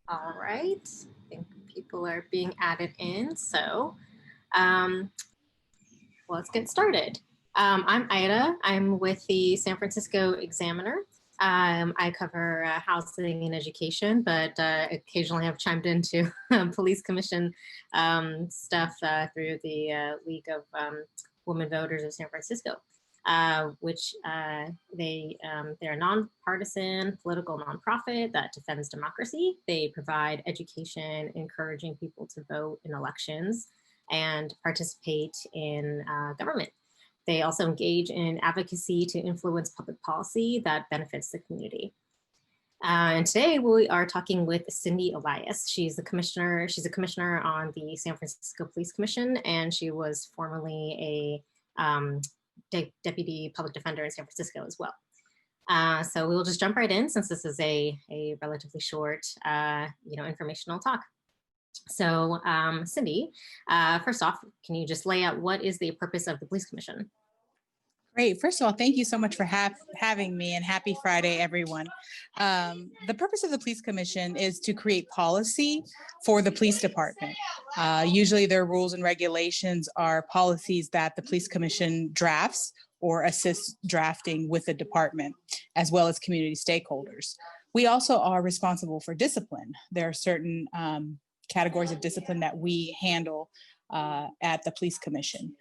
All right. I think people are being added in. So um, let's get started. I'm Ida. I'm with the San Francisco Examiner. I cover housing and education, but occasionally have chimed into police commission stuff through the League of Women Voters of San Francisco, which they're a nonpartisan political nonprofit that defends democracy. They provide education, encouraging people to vote in elections and participate in government. They also engage in advocacy to influence public policy that benefits the community. And today we are talking with Cindy Elias. She's a commissioner on the San Francisco Police Commission, and she was formerly a deputy public defender in San Francisco as well. So we will just jump right in since this is a relatively short, informational talk. So Cindy, first off, can you just lay out what is the purpose of the Police Commission? Great. First of all, thank you so much for having me, and happy Friday, everyone. The purpose of the Police Commission is to create policy for the police department. Usually their rules and regulations are policies that the Police Commission drafts or assists drafting with the department, as well as community stakeholders. We also are responsible for discipline. There are certain categories of discipline that we handle at the Police Commission.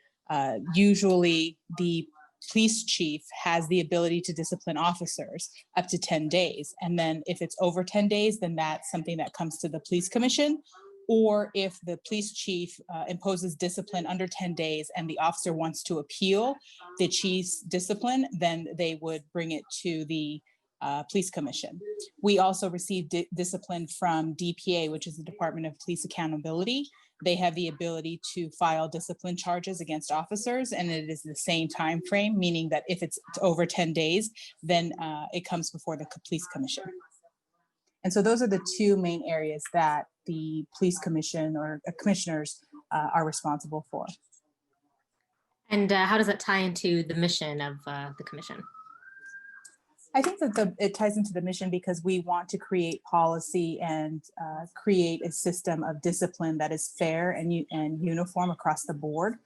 Usually the police chief has the ability to discipline officers up to 10 days. And then if it's over 10 days, then that's something that comes to the Police Commission. Or if the police chief imposes discipline under 10 days and the officer wants to appeal the chief's discipline, then they would bring it to the Police Commission. We also receive discipline from DPA, which is the Department of Police Accountability. They have the ability to file discipline charges against officers, and it is the same time frame, meaning that if it's over 10 days, then it comes before the Police Commission. And so those are the two main areas that the Police Commission or commissioners are responsible for. And how does that tie into the mission of the commission? I think that it ties into the mission because we want to create policy and create a system of discipline that is fair and uniform across the board,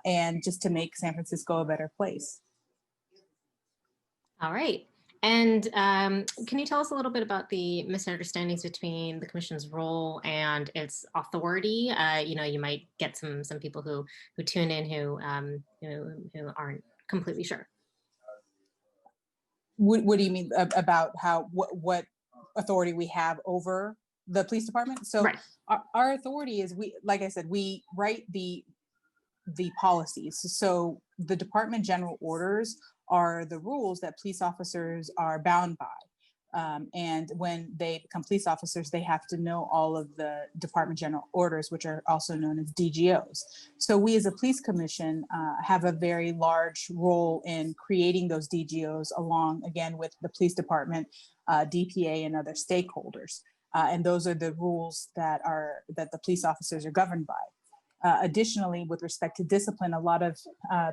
and just to make San Francisco a better place. All right. And can you tell us a little bit about the misunderstandings between the commission's role and its authority? You might get some people who tune in who aren't completely sure. What do you mean about what authority we have over the police department? So right. Our authority is, like I said, we write the policies. So the department general orders are the rules that police officers are bound by. And when they become police officers, they have to know all of the department general orders, which are also known as DGOs. So we as a police commission have a very large role in creating those DGOs along, again, with the police department, DPA, and other stakeholders. And those are the rules that the police officers are governed by. Additionally, with respect to discipline, a lot of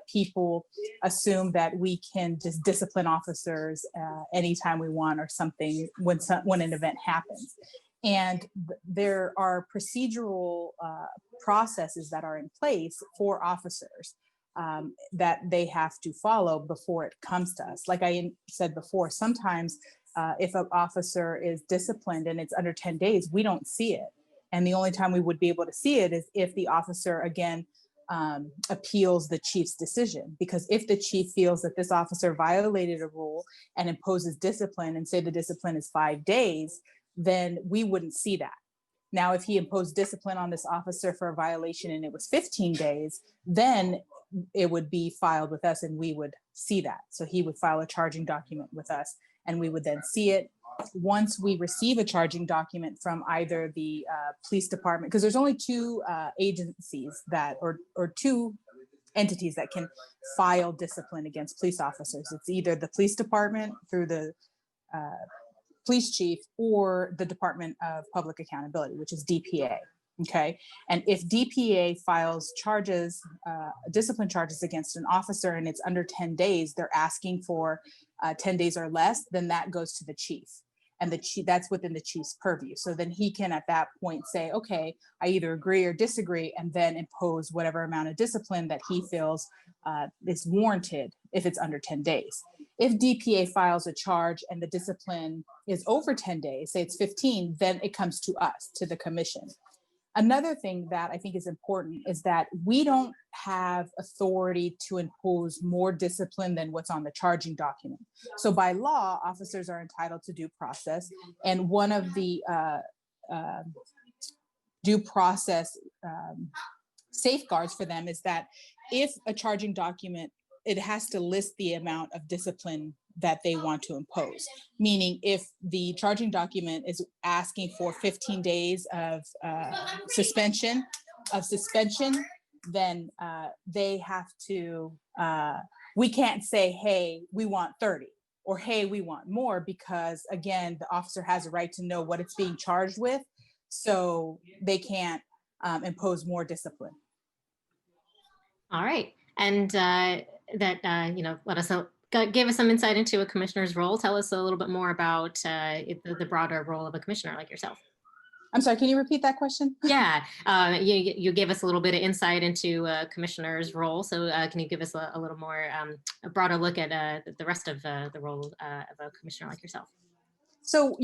people assume that we can just discipline officers anytime we want or something when an event happens. And there are procedural processes that are in place for officers that they have to follow before it comes to us. Like I said before, sometimes if an officer is disciplined and it's under 10 days, we don't see it. And the only time we would be able to see it is if the officer, again, appeals the chief's decision. Because if the chief feels that this officer violated a rule and imposes discipline, and say the discipline is 5 days, then we wouldn't see that. Now, if he imposed discipline on this officer for a violation and it was 15 days, then it would be filed with us and we would see that. So he would file a charging document with us and we would then see it. Once we receive a charging document from either the police department, because there's only two agencies that, or two entities that can file discipline against police officers. It's either the police department through the police chief or the Department of Public Accountability, which is DPA. Okay. And if DPA files charges, discipline charges against an officer and it's under 10 days, they're asking for 10 days or less, then that goes to the chief. and the chief, that's within the chief's purview. So then he can at that point say, okay, I either agree or disagree, and then impose whatever amount of discipline that he feels is warranted if it's under 10 days. If DPA files a charge and the discipline is over 10 days, say it's 15, then it comes to us, to the commission. Another thing that I think is important is that we don't have authority to impose more discipline than what's on the charging document. So by law, officers are entitled to due process. And one of the due process safeguards for them is that if a charging document, it has to list the amount of discipline that they want to impose. Meaning if the charging document is asking for 15 days of suspension, then they have to, we can't say, hey, we want 30, or hey, we want more, because again, the officer has a right to know what it's being charged with. So they can't impose more discipline. All right. And let us know, give us some insight into a commissioner's role. Tell us a little bit more about the broader role of a commissioner like yourself. I'm sorry, can you repeat that question? Yeah, you gave us a little bit of insight into a commissioner's role. So can you give us a little more, a broader look at the rest of the role of a commissioner like yourself? So,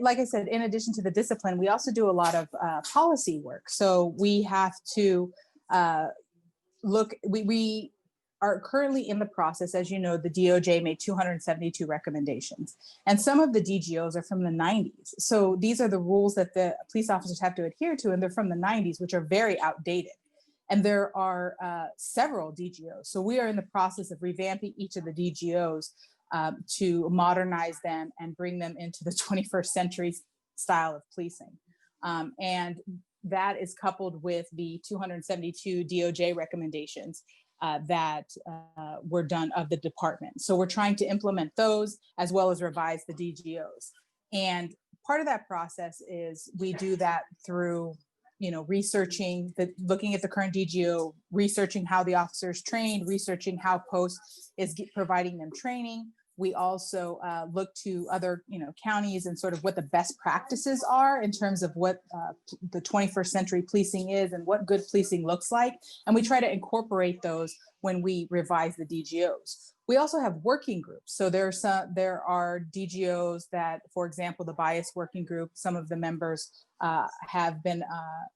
like I said, in addition to the discipline, we also do a lot of policy work. So we have to we are currently in the process. As you know, the DOJ made 272 recommendations, and some of the DGOs are from the 90s. So these are the rules that the police officers have to adhere to, and they're from the 90s, which are very outdated. And there are several DGOs. So we are in the process of revamping each of the DGOs to modernize them and bring them into the 21st century style of policing. And that is coupled with the 272 DOJ recommendations that were done of the department. So we're trying to implement those as well as revise the DGOs. And part of that process is we do that through, looking at the current DGO, researching how the officers trained, researching how Post is providing them training. We also look to other, counties and sort of what the best practices are in terms of what the 21st century policing is and what good policing looks like. And we try to incorporate those when we revise the DGOs. We also have working groups. So there are DGOs that, for example, the bias working group, some of the members have been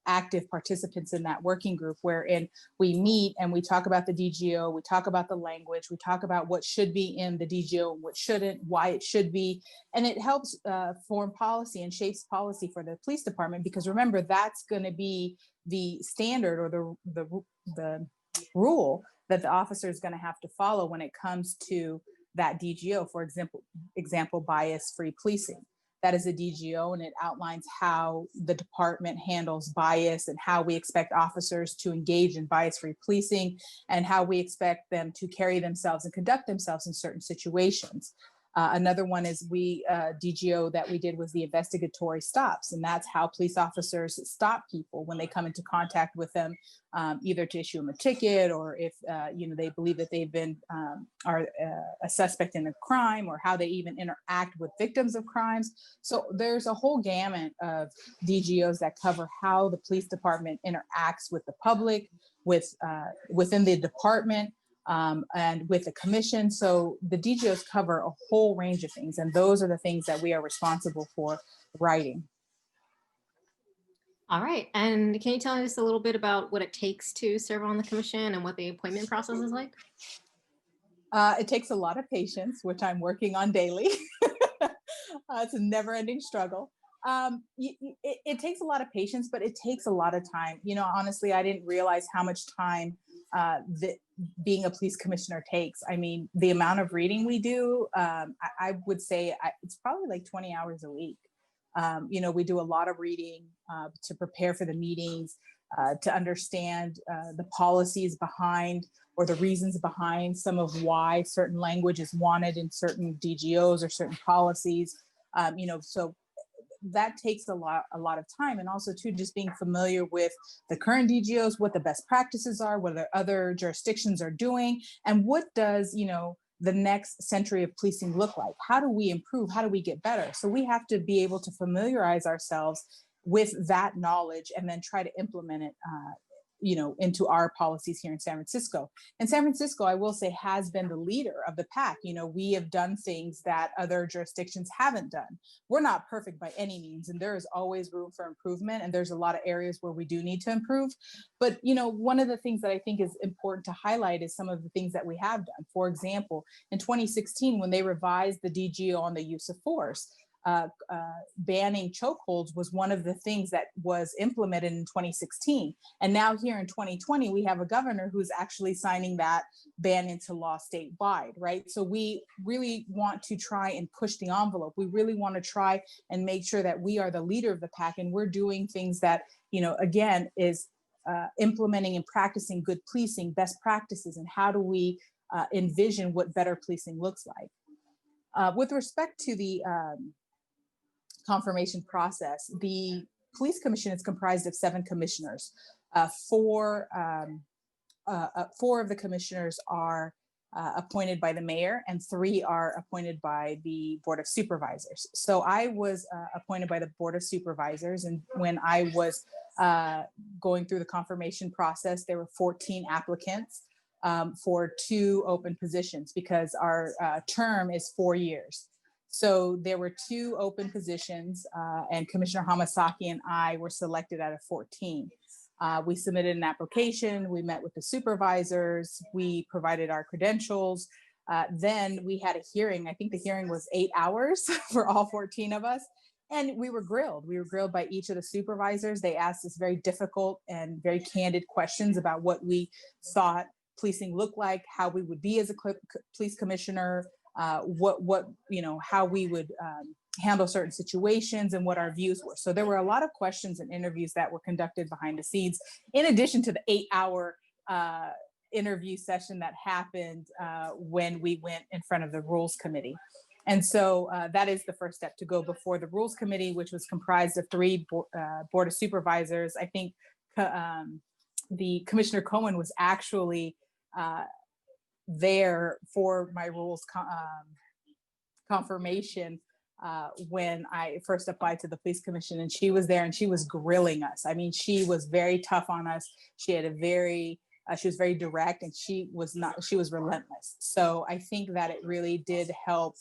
active participants in that working group, wherein we meet and we talk about the DGO, we talk about the language, we talk about what should be in the DGO and what shouldn't, why it should be. And it helps form policy and shapes policy for the police department, because remember, that's going to be the standard or the rule that the officer is going to have to follow when it comes to that DGO. For example, bias-free policing. That is a DGO, and it outlines how the department handles bias and how we expect officers to engage in bias-free policing and how we expect them to carry themselves and conduct themselves in certain situations. Another one is DGO that we did was the Investigatory Stops, and that's how police officers stop people when they come into contact with them, either to issue them a ticket, or if they believe that they've been are a suspect in a crime, or how they even interact with victims of crimes. So there's a whole gamut of DGOs that cover how the police department interacts with the public, within the department, and with the commission. So the DGOs cover a whole range of things, and those are the things that we are responsible for writing. All right, and can you tell us a little bit about what it takes to serve on the commission and what the appointment process is like? It takes a lot of patience, which I'm working on daily. It's a never-ending struggle. It takes a lot of patience, but it takes a lot of time. Honestly, I didn't realize how much time being a police commissioner takes. I mean, the amount of reading we do, I would say it's probably like 20 hours a week. We do a lot of reading to prepare for the meetings, to understand the policies behind or the reasons behind some of why certain language is wanted in certain DGOs or certain policies. So that takes a lot of time, and also too, just being familiar with the current DGOs, what the best practices are, what the other jurisdictions are doing, and what does the next century of policing look like? How do we improve? How do we get better? So we have to be able to familiarize ourselves with that knowledge and then try to implement it into our policies here in San Francisco. And San Francisco, I will say, has been the leader of the pack. We have done things that other jurisdictions haven't done. We're not perfect by any means, and there is always room for improvement. And there's a lot of areas where we do need to improve. But, one of the things that I think is important to highlight is some of the things that we have done. For example, in 2016, when they revised the DGO on the use of force, banning chokeholds was one of the things that was implemented in 2016. And now here in 2020, we have a governor who's actually signing that ban into law statewide, right? So we really want to try and push the envelope. We really want to try and make sure that we are the leader of the pack, and we're doing things that, again, is implementing and practicing good policing, best practices, and how do we envision what better policing looks like. With respect to the confirmation process, the police commission is comprised of 7 commissioners. Four of the commissioners are appointed by the mayor, and 3 are appointed by the Board of Supervisors. So I was appointed by the Board of Supervisors, and when I was going through the confirmation process, there were 14 applicants for 2 open positions, because our term is 4 years. So there were 2 open positions, and Commissioner Hamasaki and I were selected out of 14. We submitted an application, we met with the supervisors, we provided our credentials. Then we had a hearing. I think the hearing was 8 hours for all 14 of us. And we were grilled. We were grilled by each of the supervisors. They asked us very difficult and very candid questions about what we thought policing looked like, how we would be as a police commissioner, how we would handle certain situations, and what our views were. So there were a lot of questions and interviews that were conducted behind the scenes, in addition to the 8-hour interview session that happened when we went in front of the Rules Committee. And so that is the first step, to go before the Rules Committee, which was comprised of 3 Board of Supervisors. I think the Commissioner Cohen was actually there for my rules confirmation when I first applied to the police commission, and she was there and she was grilling us. I mean, she was very tough on us. She had she was very direct, and she was relentless. So I think that it really did help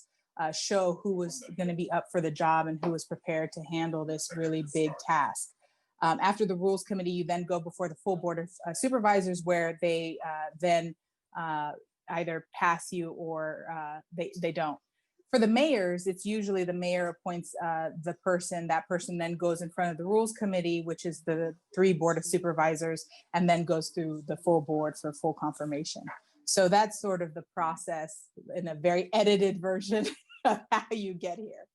show who was going to be up for the job and who was prepared to handle this really big task. After the Rules Committee, you then go before the full Board of Supervisors, where they then either pass you or they don't. For the mayors, it's usually the mayor appoints the person. That person then goes in front of the Rules Committee, which is the 3 Board of Supervisors, and then goes through the full board for full confirmation. So that's sort of the process in a very edited version of how you get here.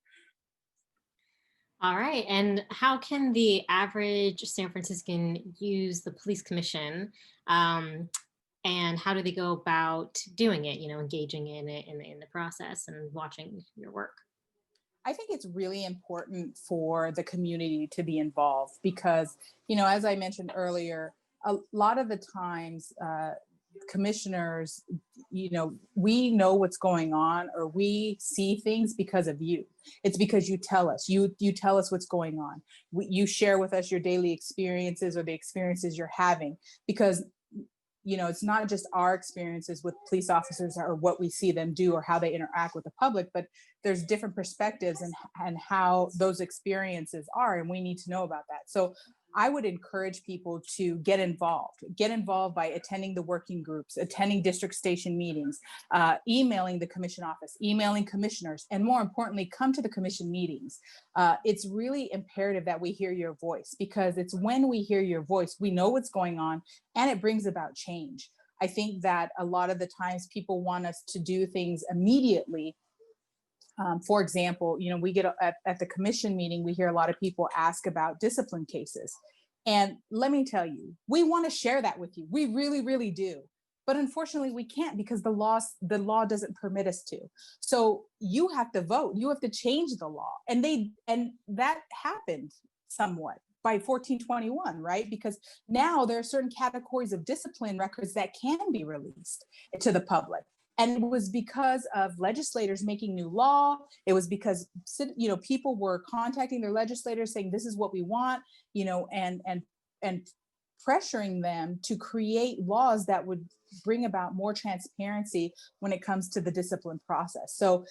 All right. And how can the average San Franciscan use the police commission? And how do they go about doing it, engaging in it in the process and watching your work? I think it's really important for the community to be involved, because, as I mentioned earlier, a lot of the times commissioners, we know what's going on, or we see things because of you. It's because you tell us, you tell us what's going on. You share with us your daily experiences or the experiences you're having, because it's not just our experiences with police officers or what we see them do or how they interact with the public, but there's different perspectives and how those experiences are, and we need to know about that. So I would encourage people to get involved by attending the working groups, attending district station meetings, emailing the commission office, emailing commissioners, and more importantly, come to the commission meetings. It's really imperative that we hear your voice, because it's when we hear your voice, we know what's going on, and it brings about change. I think that a lot of the times people want us to do things immediately. For example, we get at the commission meeting, we hear a lot of people ask about discipline cases. And let me tell you, we want to share that with you. We really, really do. But unfortunately, we can't, because the law doesn't permit us to. So you have to vote. You have to change the law. And that happened somewhat by 1421, right? Because now there are certain categories of discipline records that can be released to the public. And it was because of legislators making new law. It was because, you know, people were contacting their legislators saying, this is what we want, you know, and pressuring them to create laws that would bring about more transparency when it comes to the discipline process. So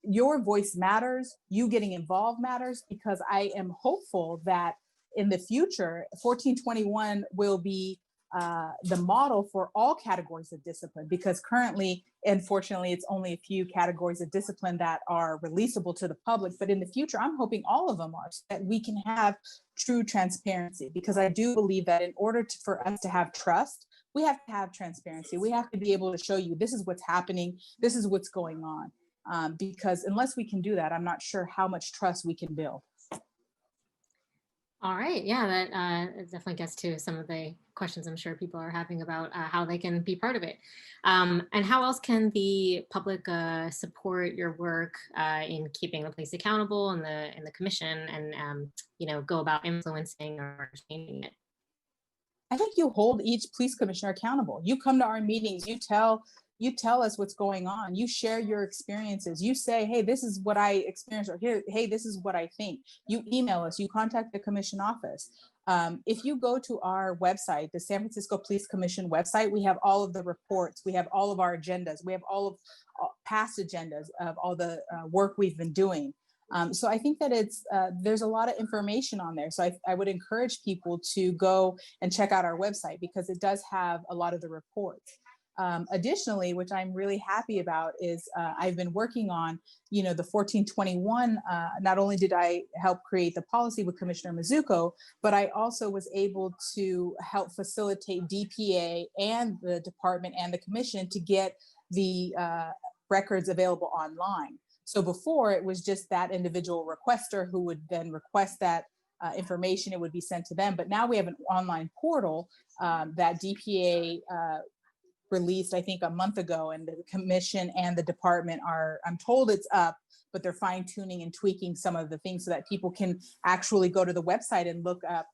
your voice matters, you getting involved matters, because I am hopeful that in the future, 1421 will be the model for all categories of discipline, because currently, unfortunately, it's only a few categories of discipline that are releasable to the public. But in the future, I'm hoping all of them are, so that we can have true transparency, because I do believe that in order for us to have trust, we have to have transparency. We have to be able to show you, this is what's happening, this is what's going on. Because unless we can do that, I'm not sure how much trust we can build. All right. Yeah, that definitely gets to some of the questions I'm sure people are having about how they can be part of it. And how else can the public support your work in keeping the police accountable and the commission, and you know, go about influencing or changing it? I think you hold each police commissioner accountable. You come to our meetings, you tell us what's going on, you share your experiences, you say, hey, this is what I experienced, or here, hey, this is what I think. You email us, you contact the commission office. If you go to our website, the San Francisco Police Commission website, we have all of the reports, we have all of our agendas, we have all of past agendas of all the work we've been doing. So I think that there's a lot of information on there. So I would encourage people to go and check out our website, because it does have a lot of the reports. Additionally, which I'm really happy about, is I've been working on, you know, the 1421. Not only did I help create the policy with Commissioner Mizuko, but I also was able to help facilitate DPA and the department and the commission to get the records available online. So before, it was just that individual requester who would then request that information, it would be sent to them. But now we have an online portal that DPA released, I think, a month ago, and the commission and the department are, I'm told it's up, but they're fine tuning and tweaking some of the things so that people can actually go to the website and look up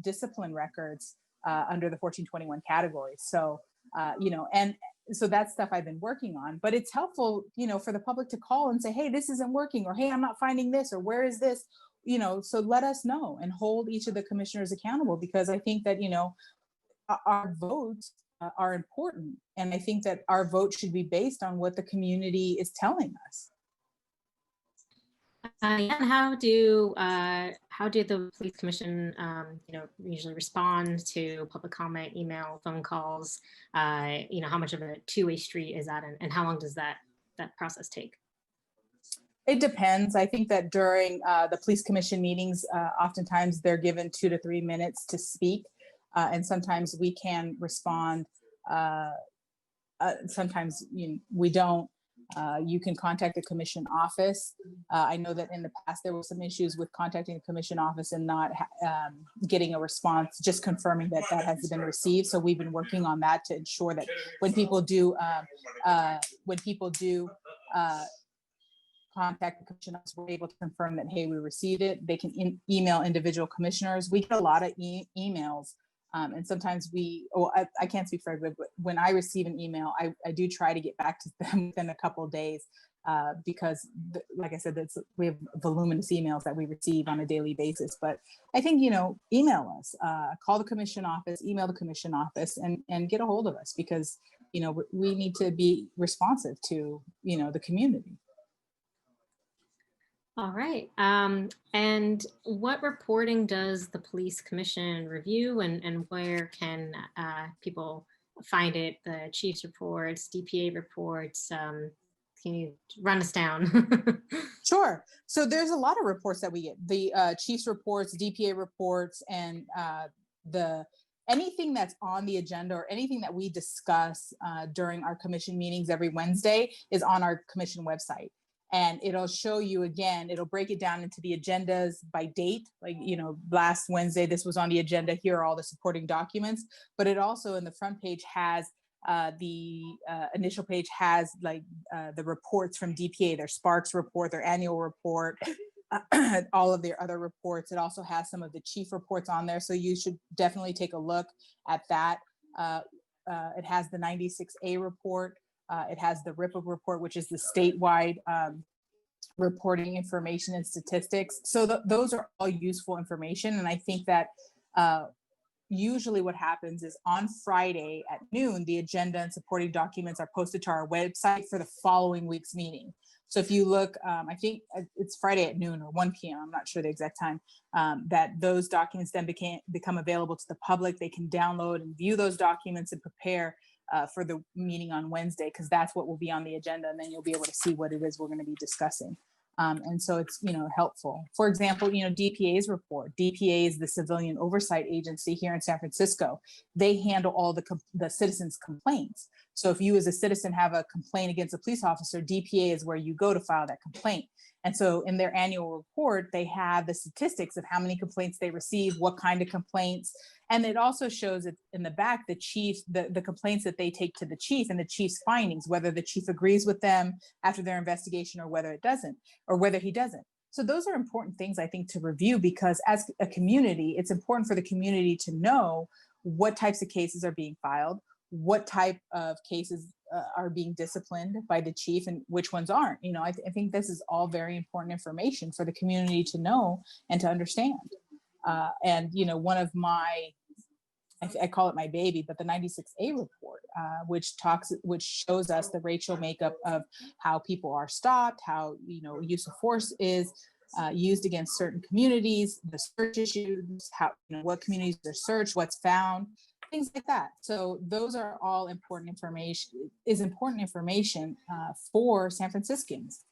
discipline records under the 1421 category. So, you know, and so that's stuff I've been working on, but it's helpful, you know, for the public to call and say, hey, this isn't working, or hey, I'm not finding this, or where is this, you know, so let us know and hold each of the commissioners accountable, because I think that, you know, our votes are important. And I think that our vote should be based on what the community is telling us. And how do the police commission, you know, usually respond to public comment, email, phone calls? You know, how much of a two-way street is that, and how long does that process take? It depends. I think that during the police commission meetings, oftentimes they're given 2 to 3 minutes to speak, and sometimes we can respond. Sometimes we don't. You can contact the commission office. I know that in the past there were some issues with contacting the commission office and not getting a response, just confirming that that has been received. So we've been working on that to ensure that when people do contact the commission office, we're able to confirm that, hey, we received it. They can email individual commissioners. We get a lot of emails. And sometimes I can't speak for everybody, but when I receive an email, I do try to get back to them within a couple of days, because like I said, we have voluminous emails that we receive on a daily basis. But I think, email us, call the commission office, email the commission office, and get a hold of us, because, we need to be responsive to, the community. All right. And what reporting does the police commission review, and where can people find it? The chief's reports, DPA reports. Can you run us down? Sure. So there's a lot of reports that we get. The chief's reports, DPA reports, and anything that's on the agenda or anything that we discuss during our commission meetings every Wednesday is on our commission website. And it'll show you, again, it'll break it down into the agendas by date. Like, last Wednesday, this was on the agenda. Here are all the supporting documents. But it also, in the front page, has the initial page has the reports from DPA, their Sparks report, their annual report, all of their other reports. It also has some of the chief reports on there. So you should definitely take a look at that. It has the 96A report. It has the RIPA report, which is the statewide reporting information and statistics. So those are all useful information. And I think that usually what happens is on Friday at noon, the agenda and supporting documents are posted to our website for the following week's meeting. So if you look, I think it's Friday at noon or 1 p.m., I'm not sure the exact time, that those documents then become available to the public. They can download and view those documents and prepare for the meeting on Wednesday, because that's what will be on the agenda. And then you'll be able to see what it is we're going to be discussing. And so it's, helpful. For example, DPA's report. DPA is the civilian oversight agency here in San Francisco. They handle all the citizens' complaints. So if you as a citizen have a complaint against a police officer, DPA is where you go to file that complaint. And so in their annual report, they have the statistics of how many complaints they receive, what kind of complaints. And it also shows it in the back, the complaints that they take to the chief and the chief's findings, whether the chief agrees with them after their investigation or whether it doesn't, or whether he doesn't. So those are important things, I think, to review, because as a community, it's important for the community to know what types of cases are being filed, what type of cases are being disciplined by the chief and which ones aren't. I think this is all very important information for the community to know and to understand. And one of my, I call it my baby, but the 96A report, which shows us the racial makeup of how people are stopped, how use of force is used against certain communities, the search issues, how what communities are searched, what's found, things like that. So those are all important information for San Franciscans.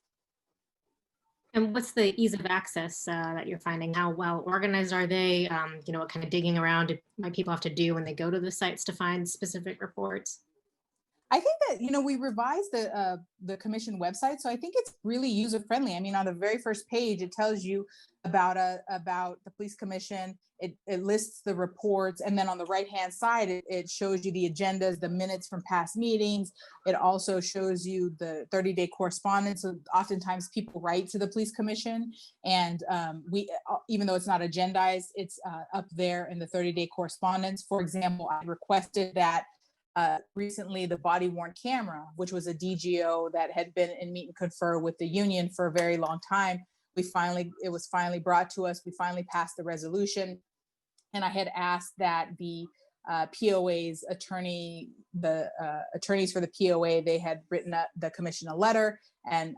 And what's the ease of access that you're finding? How well organized are they? What kind of digging around might people have to do when they go to the sites to find specific reports? I think that, we revised the commission website. So I think it's really user friendly. I mean, on the very first page, it tells you about the police commission. It lists the reports. And then on the right-hand side, it shows you the agendas, the minutes from past meetings. It also shows you the 30-day correspondence. So oftentimes people write to the police commission, and even though it's not agendized, it's up there in the 30-day correspondence. For example, I requested that recently the body worn camera, which was a DGO that had been in meet and confer with the union for a very long time. It was finally brought to us. We finally passed the resolution. And I had asked that the POA's attorneys for the POA, they had written the commission a letter, and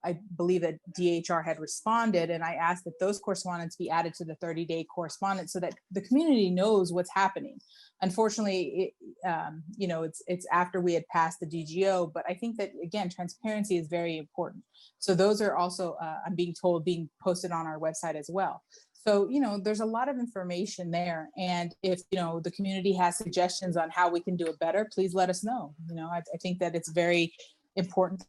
I believe that DHR had responded, and I asked that those correspondence be added to the 30-day correspondence so that the community knows what's happening. Unfortunately, it's after we had passed the DGO, but I think that, again, transparency is very important. So those are also, I'm being told, being posted on our website as well. So, there's a lot of information there. And if, the community has suggestions on how we can do it better, please let us know. I think that it's very important,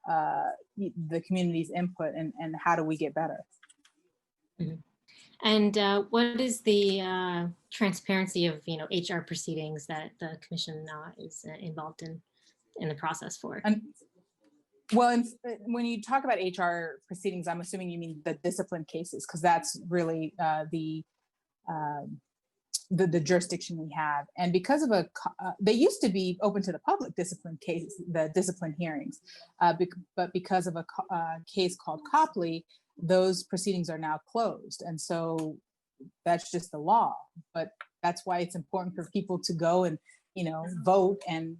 the community's input and how do we get better. Mm-hmm. And what is the transparency of, HR proceedings that the commission is involved in the process for? Well, when you talk about HR proceedings, I'm assuming you mean the discipline cases, because that's really the jurisdiction we have. And because of they used to be open to the public discipline cases, the discipline hearings, but because of a case called Copley, those proceedings are now closed. And so that's just the law. But that's why it's important for people to go and, vote and,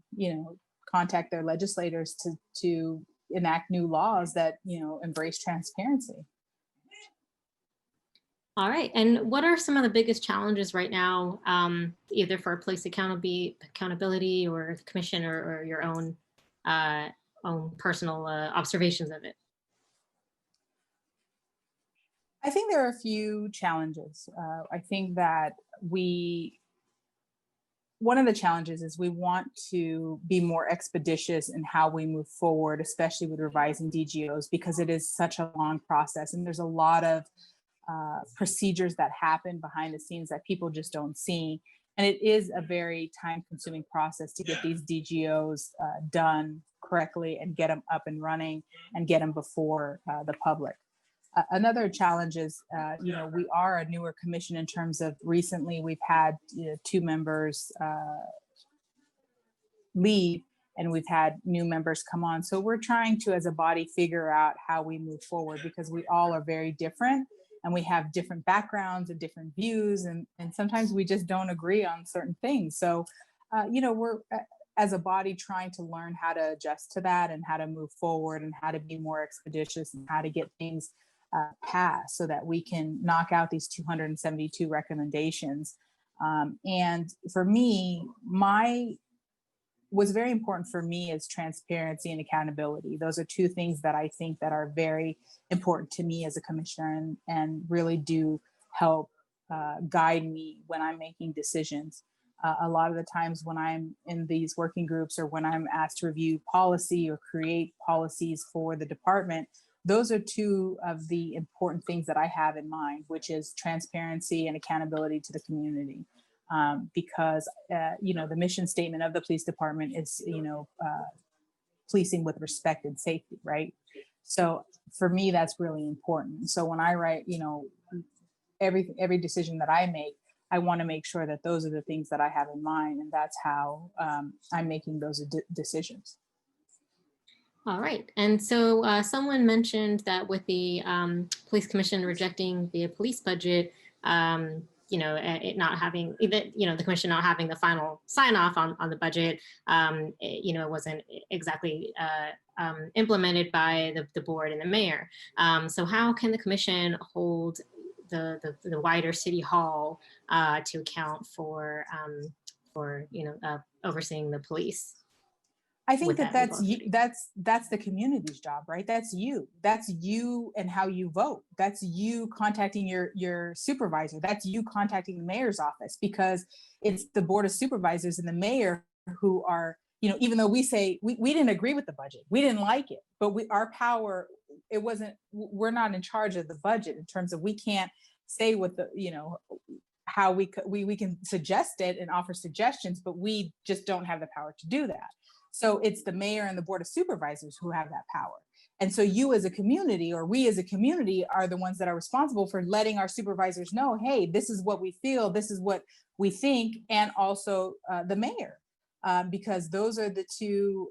contact their legislators to enact new laws that, embrace transparency. All right. And what are some of the biggest challenges right now, either for police accountability or the commission or your own personal observations of it? I think there are a few challenges. I think that one of the challenges is we want to be more expeditious in how we move forward, especially with revising DGOs, because it is such a long process and there's a lot of procedures that happen behind the scenes that people just don't see. And it is a very time-consuming process to get these DGOs done correctly and get them up and running and get them before the public. Another challenge is, we are a newer commission in terms of recently we've had 2 members leave, and we've had new members come on. So we're trying to, as a body, figure out how we move forward, because we all are very different and we have different backgrounds and different views, and sometimes we just don't agree on certain things. So, we're as a body trying to learn how to adjust to that and how to move forward and how to be more expeditious and how to get things passed so that we can knock out these 272 recommendations. And for me, what's very important for me is transparency and accountability. Those are two things that I think that are very important to me as a commissioner, and really do help guide me when I'm making decisions. A lot of the times when I'm in these working groups, or when I'm asked to review policy or create policies for the department, those are two of the important things that I have in mind, which is transparency and accountability to the community. Because the mission statement of the police department is, policing with respect and safety, right? So for me, that's really important. So when I write, every decision that I make, I want to make sure that those are the things that I have in mind, and that's how I'm making those decisions. All right. And so someone mentioned that with the police commission rejecting the police budget, it not having, the commission not having the final sign off on the budget, it wasn't exactly implemented by the board and the mayor. So how can the commission hold the wider city hall to account for overseeing the police? I think that's the community's job, right? That's you and how you vote. That's you contacting your supervisor. That's you contacting the mayor's office, because it's the board of supervisors and the mayor who are, even though we say we didn't agree with the budget, we didn't like it, but our power, we're not in charge of the budget in terms of, we can't say what how we can suggest it and offer suggestions, but we just don't have the power to do that. So it's the mayor and the board of supervisors who have that power. And so you as a community, or we as a community, are the ones that are responsible for letting our supervisors know, hey, this is what we feel, this is what we think, and also the mayor, because those are the two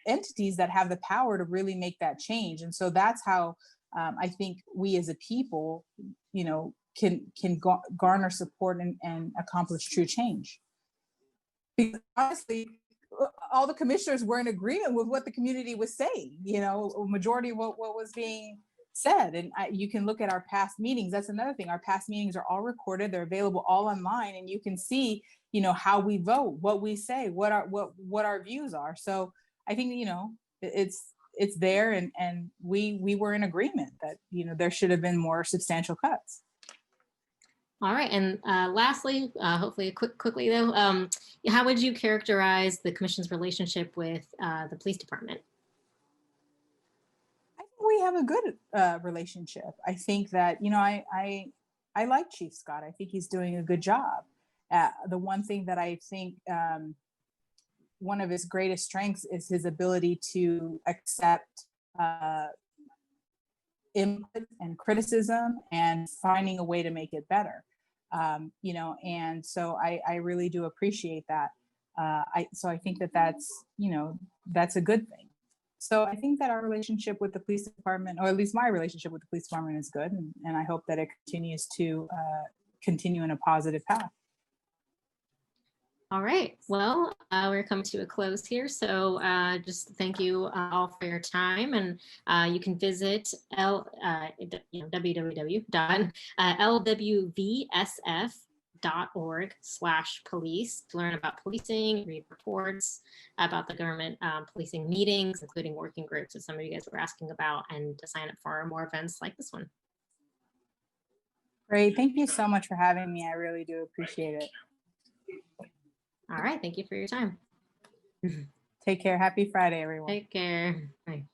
entities that have the power to really make that change. And so that's how I think we as a people, can garner support and accomplish true change. Because honestly, all the commissioners were in agreement with what the community was saying, a majority of what was being said. And you can look at our past meetings. That's another thing. Our past meetings are all recorded. They're available all online, and you can see, how we vote, what we say, what our views are. So I think, it's there, and we were in agreement that, there should have been more substantial cuts. All right. And lastly, hopefully quickly though, how would you characterize the commission's relationship with the police department? I think we have a good relationship. I think that, I like Chief Scott. I think he's doing a good job. The one thing that I think one of his greatest strengths is his ability to accept input and criticism and finding a way to make it better. And so I really do appreciate that. So I think that's a good thing. So I think that our relationship with the police department, or at least my relationship with the police department, is good. And I hope that it continues to continue in a positive path. All right. Well, we're coming to a close here. So just thank you all for your time. And you can visit www.lwvsf.org/police to learn about policing, read reports about the government policing meetings, including working groups that some of you guys were asking about, and to sign up for more events like this one. Great. Thank you so much for having me. I really do appreciate it. All right. Thank you for your time. Take care. Happy Friday, everyone. Take care. Bye.